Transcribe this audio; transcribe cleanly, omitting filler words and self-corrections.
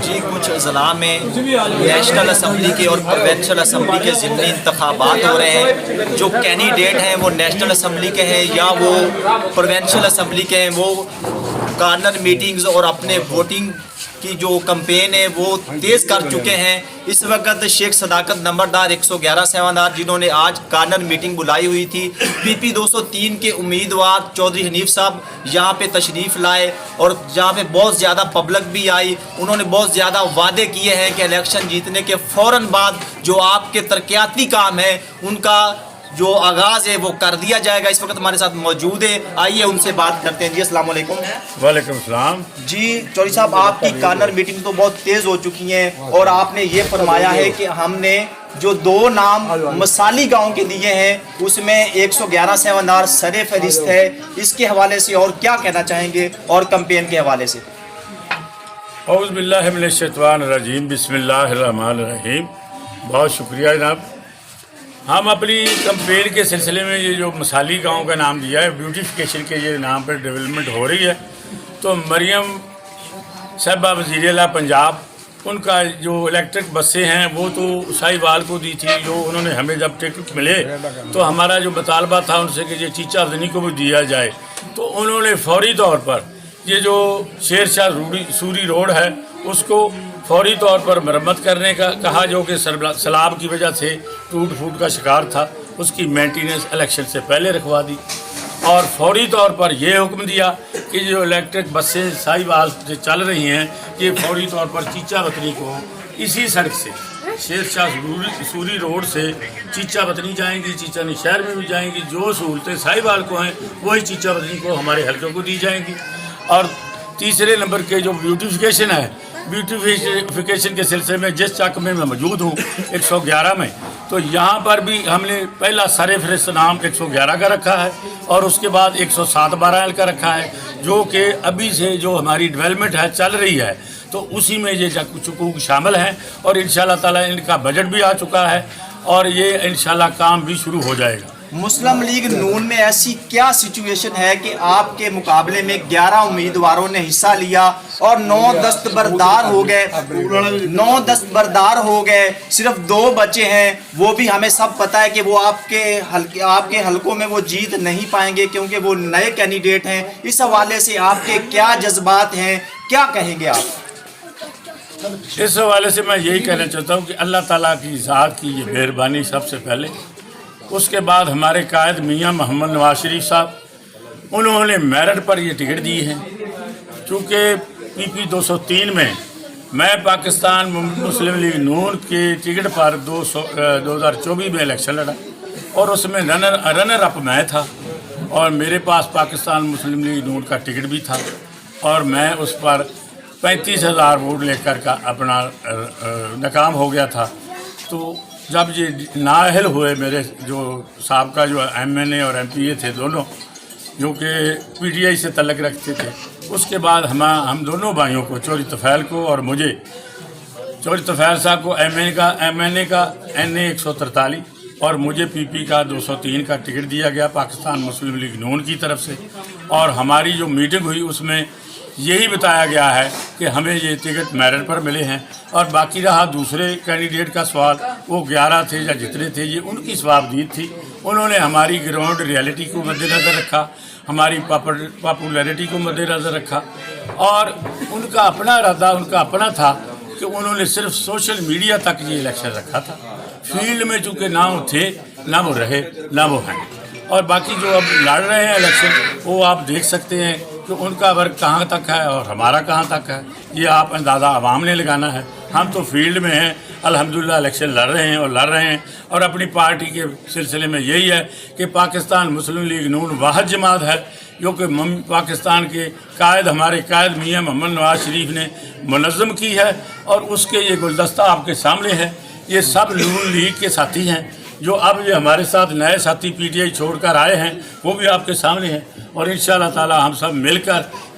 جی کچھ اضلاع میں نیشنل اسمبلی کے اور پروونشل اسمبلی کے ضمنی انتخابات ہو رہے ہیں. جو کینڈیڈیٹ ہیں وہ نیشنل اسمبلی کے ہیں یا وہ پروونشل اسمبلی کے ہیں، وہ کارنر میٹنگز اور اپنے ووٹنگ کی جو کمپین ہے وہ تیز کر چکے ہیں. اس وقت شیخ صداقت نمبردار 111 سیوانار جنہوں نے آج کارنر میٹنگ بلائی ہوئی تھی، پی پی 203 کے امیدوار چودھری حنیف صاحب یہاں پہ تشریف لائے اور جہاں پہ بہت زیادہ پبلک بھی آئی. انہوں نے بہت زیادہ وعدے کیے ہیں کہ الیکشن جیتنے کے فوراً بعد جو آپ کے ترقیاتی کام ہیں ان کا جو آغاز ہے وہ کر دیا جائے گا. اس وقت ہمارے ساتھ موجود ہے، آئیے ان سے بات کرتے ہیں. جی السلام علیکم. وعلیکم السلام. جی چودھری صاحب، آپ کی کارنر میٹنگ تو بہت تیز ہو چکی ہیں اور آپ نے یہ فرمایا ہے کہ ہم نے جو 2 نام مثالی گاؤں کے دیے ہیں اس میں 111 سیوانار سر فہرست ہے. اس کے حوالے سے اور کیا کہنا چاہیں گے اور کمپین کے حوالے سے؟ اعوذ باللہ من الشیطان الرجیم، بسم اللہ الرحمن الرحیم. بہت شکریہ جناب. ہم اپنی کمپین کے سلسلے میں یہ جو مثالی گاؤں کا نام دیا ہے، بیوٹیفیکیشن کے یہ نام پر ڈیولپمنٹ ہو رہی ہے، تو مریم صاحبہ وزیر اعلیٰ پنجاب، ان کا جو الیکٹرک بسیں ہیں وہ تو سائی وال کو دی تھی. جو انہوں نے ہمیں جب ٹکٹ ملے تو ہمارا جو مطالبہ تھا ان سے کہ یہ چیچا ودنی کو بھی دیا جائے، تو انہوں نے فوری طور پر یہ جو شیر شاہ سوری روڈ ہے اس کو فوری طور پر مرمت کرنے کا کہا، جو کہ سیلاب کی وجہ سے ٹوٹ پھوٹ کا شکار تھا. اس کی مینٹیننس الیکشن سے پہلے رکھوا دی اور فوری طور پر یہ حکم دیا کہ جو الیکٹرک بسیں سائی وال سے چل رہی ہیں یہ فوری طور پر چیچا وطنی کو اسی سڑک سے شیر شاہ سوری روڈ سے چیچا وطنی جائیں گی، چیچا نی شہر میں بھی جائیں گی. جو سہولتیں سائی وال کو ہیں وہی چیچا وطنی کو ہمارے حلقے کو دی جائیں گی. اور تیسرے نمبر کے جو بیوٹیفیکیشن ہے، بیوٹیفیکیشن کے سلسلے میں جس چک میں موجود ہوں 111 میں، تو یہاں پر بھی ہم نے پہلا سر فہرست نام 111 کا رکھا ہے اور اس کے بعد 107 12 کا رکھا ہے، جو کہ ابھی سے جو ہماری ڈیولپمنٹ ہے چل رہی ہے تو اسی میں یہ چکوک شامل ہیں اور انشاءاللہ تعالی ان کا بجٹ بھی آ چکا ہے اور یہ انشاءاللہ کام بھی شروع ہو جائے گا. مسلم لیگ نون میں ایسی کیا سچویشن ہے کہ آپ کے مقابلے میں 11 امیدواروں نے حصہ لیا اور 9 دستبردار ہو گئے، صرف 2 بچے ہیں، وہ بھی ہمیں سب پتہ ہے کہ وہ آپ کے حلقوں میں وہ جیت نہیں پائیں گے کیونکہ وہ نئے کینڈیڈیٹ ہیں. اس حوالے سے آپ کے کیا جذبات ہیں، کیا کہیں گے آپ؟ اس حوالے سے میں یہی کہنا چاہتا ہوں کہ اللہ تعالیٰ کی ذات کی یہ مہربانی سب سے پہلے، اس کے بعد ہمارے قائد میاں محمد نواز شریف صاحب، انہوں نے میرٹ پر یہ ٹکٹ دی ہے. چونکہ پی پی 203 میں پاکستان مسلم لیگ نون کے ٹکٹ پر 2024 میں الیکشن لڑا اور اس میں رنر اپ میں تھا اور میرے پاس پاکستان مسلم لیگ نون کا ٹکٹ بھی تھا اور میں اس پر 35,000 ووٹ لے کر کا اپنا ناکام ہو گیا تھا. تو جب یہ نااہل ہوئے میرے جو سابقہ جو ایم این اے اور ایم پی اے تھے دونوں، جو کہ پی ٹی آئی سے تعلق رکھتے تھے، اس کے بعد ہم دونوں بھائیوں کو، چودھری طفیل کو اور مجھے، چودھری طفیل صاحب کو ایم این اے کا NA 143 اور مجھے پی پی کا 203 کا ٹکٹ دیا گیا پاکستان مسلم لیگ نون کی طرف سے. اور ہماری جو میٹنگ ہوئی اس میں یہی بتایا گیا ہے کہ ہمیں یہ ٹکٹ میرٹ پر ملے ہیں. اور باقی رہا دوسرے کینڈیڈیٹ کا سوال، وہ 11 تھے یا جتنے تھے، یہ ان کی ثوابدید تھی. انہوں نے ہماری گراؤنڈ ریالٹی کو مد نظر رکھا، ہماری پاپولیرٹی کو مد نظر رکھا اور ان کا اپنا ارادہ، ان کا اپنا تھا کہ انہوں نے صرف سوشل میڈیا تک یہ الیکشن رکھا تھا. فیلڈ میں چونکہ نہ وہ تھے، نہ وہ رہے، نہ وہ ہیں. اور باقی جو اب لڑ رہے ہیں الیکشن، وہ آپ دیکھ سکتے ہیں کہ ان کا ورک کہاں تک ہے اور ہمارا کہاں تک ہے. یہ آپ اندازہ عوام نے لگانا ہے. ہم تو فیلڈ میں ہیں، الحمدللہ الیکشن لڑ رہے ہیں اور اپنی پارٹی کے سلسلے میں یہی ہے کہ پاکستان مسلم لیگ نون واحد جماعت ہے جو کہ پاکستان کے ہمارے قائد میاں محمد نواز شریف نے منظم کی ہے. اور اس کے یہ گلدستہ آپ کے سامنے ہے. یہ سب نون لیگ کے ساتھی ہیں. جو اب یہ ہمارے ساتھ نئے ساتھی پی ٹی آئی چھوڑ کر آئے ہیں وہ بھی آپ کے سامنے ہیں. اور انشاءاللہ تعالی ہم سب مل کر